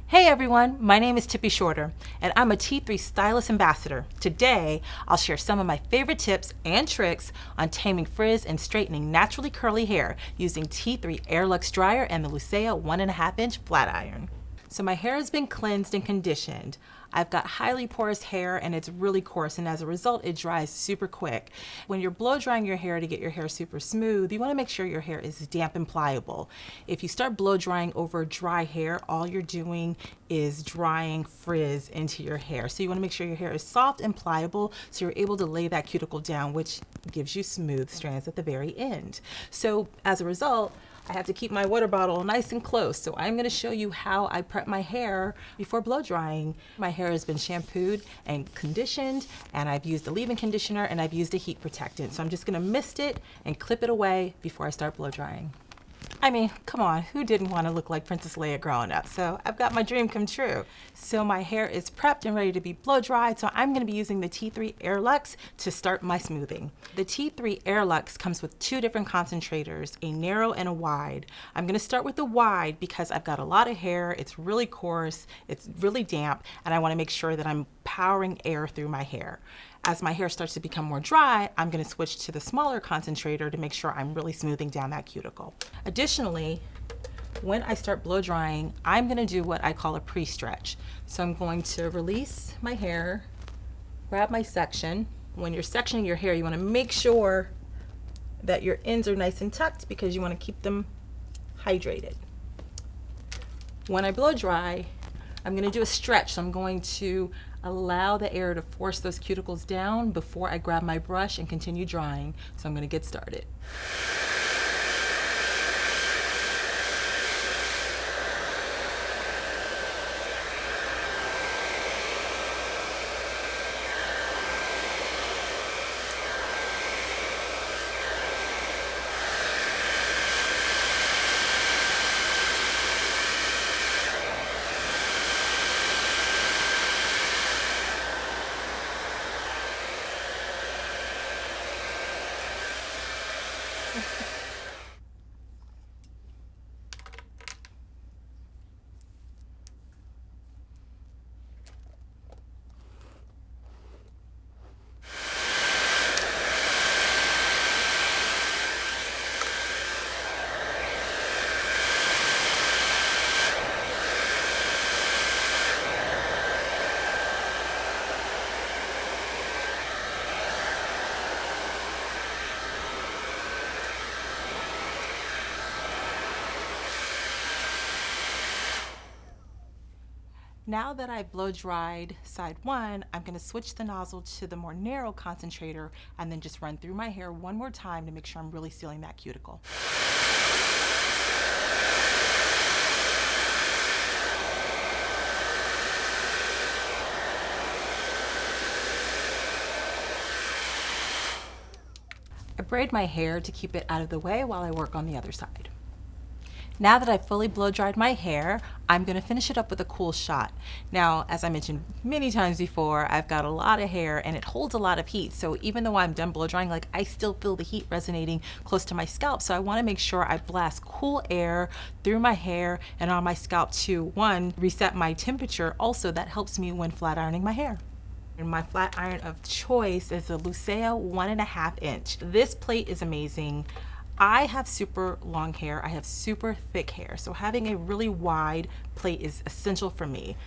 Hey everyone, my name is Tippi Shorter and I'm a T3 Stylist Ambassador. Today, I'll share some of my favorite tips and tricks on taming frizz and straightening naturally curly hair using T3 AireLuxe dryer and the Lucea 1.5-inch flat iron. So my hair has been cleansed and conditioned. I've got highly porous hair and it's really coarse, and as a result it dries super quick. When you're blow drying your hair to get your hair super smooth, you want to make sure your hair is damp and pliable. If you start blow drying over dry hair, all you're doing is drying frizz into your hair. So you want to make sure your hair is soft and pliable so you're able to lay that cuticle down, which gives you smooth strands at the very end. So as a result, I have to keep my water bottle nice and close. So I'm going to show you how I prep my hair before blow drying. My hair has been shampooed and conditioned, and I've used a leave-in conditioner, and I've used a heat protectant. So I'm just going to mist it and clip it away before I start blow drying. I mean, come on, who didn't want to look like Princess Leia growing up? So I've got my dream come true. So my hair is prepped and ready to be blow dried, so I'm going to be using the T3 AireLuxe to start my smoothing. The T3 AireLuxe comes with two different concentrators, a narrow and a wide. I'm going to start with the wide because I've got a lot of hair, it's really coarse, it's really damp, and I want to make sure that I'm powering air through my hair. As my hair starts to become more dry, I'm going to switch to the smaller concentrator to make sure I'm really smoothing down that cuticle. Additionally, when I start blow drying, I'm going to do what I call a pre-stretch. So I'm going to release my hair, grab my section. When you're sectioning your hair, you want to make sure that your ends are nice and tucked because you want to keep them hydrated. When I blow dry, I'm going to do a stretch. So I'm going to allow the air to force those cuticles down before I grab my brush and continue drying. So I'm going to get started. Now that I've blow dried side one, I'm going to switch the nozzle to the more narrow concentrator and then just run through my hair one more time to make sure I'm really sealing that cuticle. I braid my hair to keep it out of the way while I work on the other side. Now that I've fully blow dried my hair, I'm going to finish it up with a cool shot. Now, as I mentioned many times before, I've got a lot of hair and it holds a lot of heat. So even though I'm done blow drying, I still feel the heat resonating close to my scalp. So I want to make sure I blast cool air through my hair and on my scalp to, one, reset my temperature. Also, that helps me when flat ironing my hair. And my flat iron of choice is the Lucea 1.5-inch. This plate is amazing. I have super long hair, I have super thick hair, so having a really wide plate is essential for me.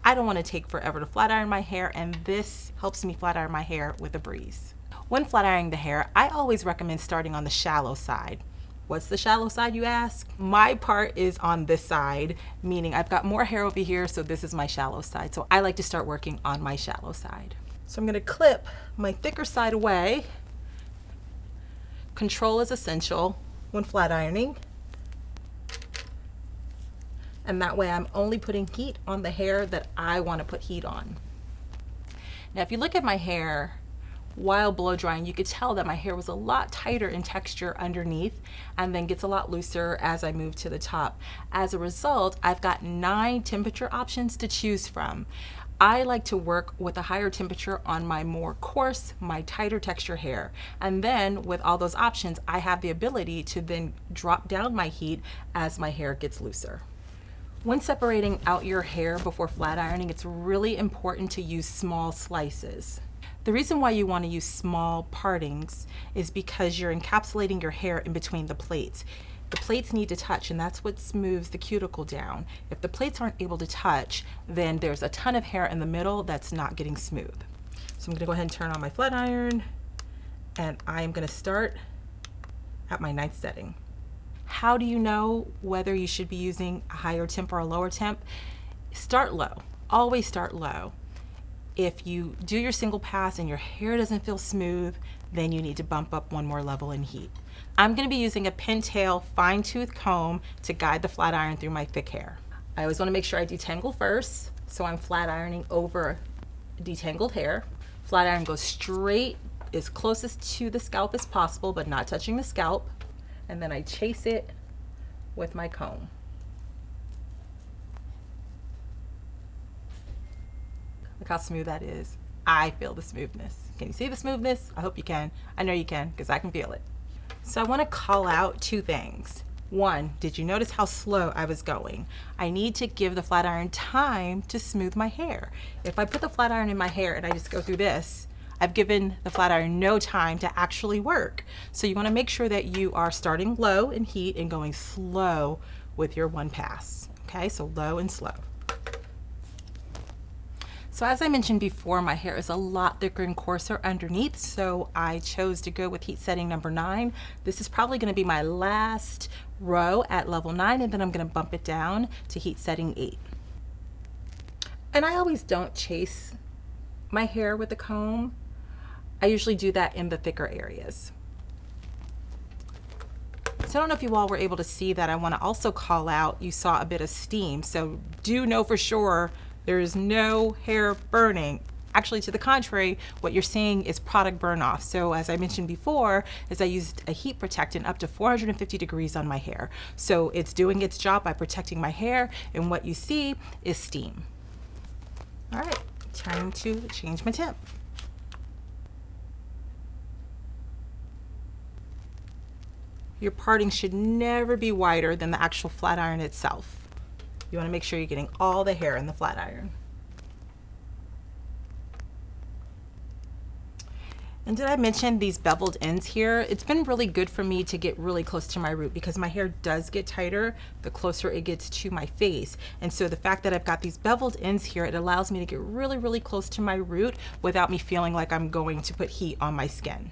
I don't want to take forever to flat iron my hair, and this helps me flat iron my hair with a breeze. When flat ironing the hair, I always recommend starting on the shallow side. What's the shallow side, you ask? My part is on this side, meaning I've got more hair over here, so this is my shallow side. So I like to start working on my shallow side. So I'm going to clip my thicker side away. Control is essential when flat ironing, and that way I'm only putting heat on the hair that I want to put heat on. Now if you look at my hair while blow drying, you could tell that my hair was a lot tighter in texture underneath and then gets a lot looser as I move to the top. As a result, I've got 9 temperature options to choose from. I like to work with a higher temperature on my more coarse, my tighter texture hair. And then with all those options, I have the ability to then drop down my heat as my hair gets looser. When separating out your hair before flat ironing, it's really important to use small slices. The reason why you want to use small partings is because you're encapsulating your hair in between the plates. The plates need to touch, and that's what smooths the cuticle down. If the plates aren't able to touch, then there's a ton of hair in the middle that's not getting smooth. So I'm going to go ahead and turn on my flat iron, and I'm going to start at my 9th setting. How do you know whether you should be using a higher temp or a lower temp? Start low. Always start low. If you do your single pass and your hair doesn't feel smooth, then you need to bump up one more level in heat. I'm going to be using a pintail fine tooth comb to guide the flat iron through my thick hair. I always want to make sure I detangle first, so I'm flat ironing over detangled hair. Flat iron goes straight as closest to the scalp as possible, but not touching the scalp. And then I chase it with my comb. Look how smooth that is. I feel the smoothness. Can you see the smoothness? I hope you can. I know you can, because I can feel it. So I want to call out 2 things. One, did you notice how slow I was going? I need to give the flat iron time to smooth my hair. If I put the flat iron in my hair and I just go through this, I've given the flat iron no time to actually work. So you want to make sure that you are starting low in heat and going slow with your one pass. Okay, so low and slow. So as I mentioned before, my hair is a lot thicker and coarser underneath, so I chose to go with heat setting number 9. This is probably going to be my last row at level 9, and then I'm going to bump it down to heat setting 8. And I always don't chase my hair with a comb. I usually do that in the thicker areas. So I don't know if you all were able to see that. I want to also call out, you saw a bit of steam, so do know for sure there is no hair burning. Actually, to the contrary, what you're seeing is product burn off. So as I mentioned before, is I used a heat protectant up to 450 degrees on my hair. So it's doing its job by protecting my hair, and what you see is steam. All right, time to change my temp. Your parting should never be wider than the actual flat iron itself. You want to make sure you're getting all the hair in the flat iron. And did I mention these beveled ends here? It's been really good for me to get really close to my root because my hair does get tighter the closer it gets to my face. And so the fact that I've got these beveled ends here, it allows me to get really, really close to my root without me feeling like I'm going to put heat on my skin.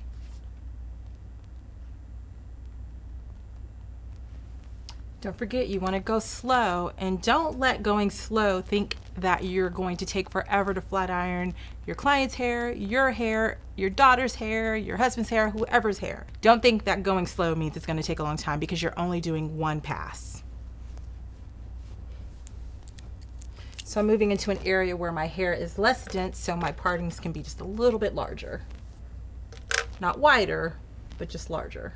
Don't forget, you want to go slow, and don't let going slow think that you're going to take forever to flat iron your client's hair, your daughter's hair, your husband's hair, whoever's hair. Don't think that going slow means it's going to take a long time because you're only doing one pass. So I'm moving into an area where my hair is less dense, so my partings can be just a little bit larger. Not wider, but just larger.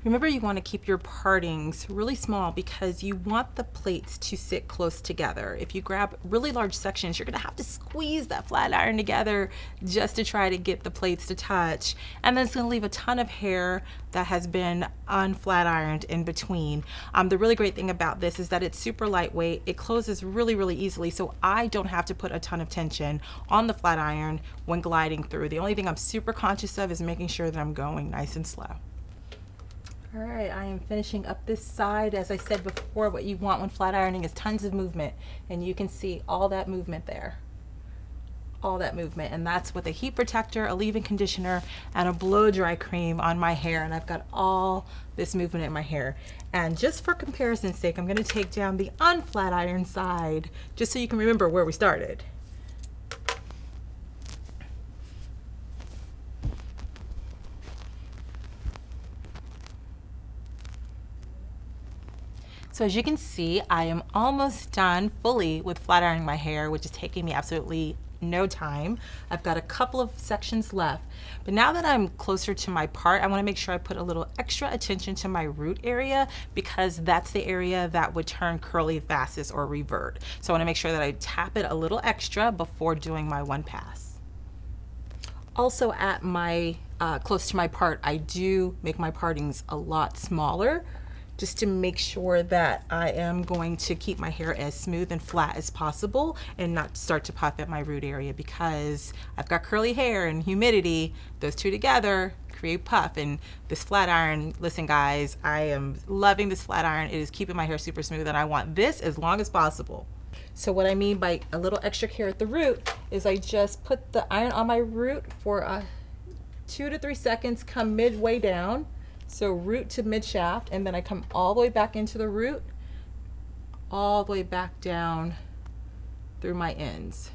Remember, you want to keep your partings really small because you want the plates to sit close together. If you grab really large sections, you're going to have to squeeze that flat iron together just to try to get the plates to touch. And then it's going to leave a ton of hair that has been unflat ironed in between. The really great thing about this is that it's super lightweight. It closes really, really easily, so I don't have to put a ton of tension on the flat iron when gliding through. The only thing I'm super conscious of is making sure that I'm going nice and slow. All right, I am finishing up this side. As I said before, what you want when flat ironing is tons of movement, and you can see all that movement there. All that movement, and that's with a heat protector, a leave-in conditioner, and a blow-dry cream on my hair, and I've got all this movement in my hair. And just for comparison's sake, I'm gonna take down the unflat iron side, just so you can remember where we started. So as you can see, I am almost done fully with flat ironing my hair, which is taking me absolutely no time. I've got a couple of sections left, but now that I'm closer to my part, I want to make sure I put a little extra attention to my root area because that's the area that would turn curly fastest or revert. So I want to make sure that I tap it a little extra before doing my one pass. Also at my close to my part, I do make my partings a lot smaller just to make sure that I am going to keep my hair as smooth and flat as possible and not start to puff at my root area, because I've got curly hair and humidity. Those two together create puff. And this flat iron, listen guys, I am loving this flat iron. It is keeping my hair super smooth and I want this as long as possible. So what I mean by a little extra care at the root is I just put the iron on my root for 2 to 3 seconds, come midway down. So root to mid shaft, and then I come all the way back into the root, all the way back down through my ends.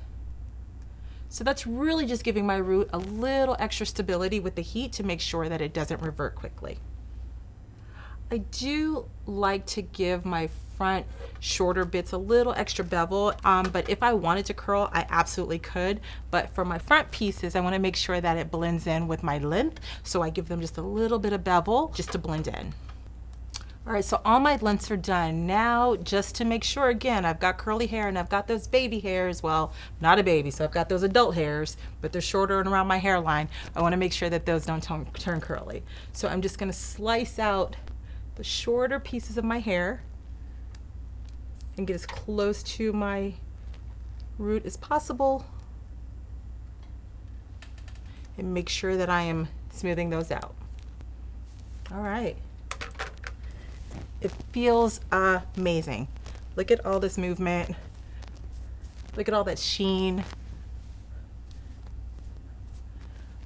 So that's really just giving my root a little extra stability with the heat to make sure that it doesn't revert quickly. I do like to give my front shorter bits a little extra bevel, but if I wanted to curl, I absolutely could. But for my front pieces, I want to make sure that it blends in with my length, so I give them just a little bit of bevel just to blend in. All right, so all my lengths are done. Now, just to make sure, again, I've got curly hair and I've got those baby hairs. Well, not a baby, so I've got those adult hairs, but they're shorter and around my hairline. I want to make sure that those don't turn curly. So I'm just going to slice out the shorter pieces of my hair and get as close to my root as possible and make sure that I am smoothing those out. All right. It feels amazing. Look at all this movement. Look at all that sheen.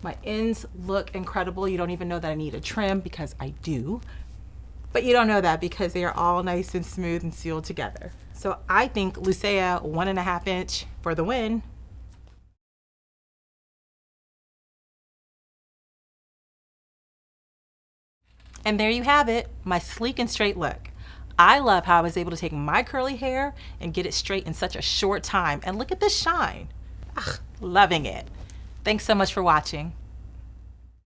My ends look incredible. You don't even know that I need a trim, because I do. But you don't know that because they are all nice and smooth and sealed together. So I think Lucea 1.5 inch for the win. And there you have it, my sleek and straight look. I love how I was able to take my curly hair and get it straight in such a short time. And look at this shine. Ugh, loving it. Thanks so much for watching.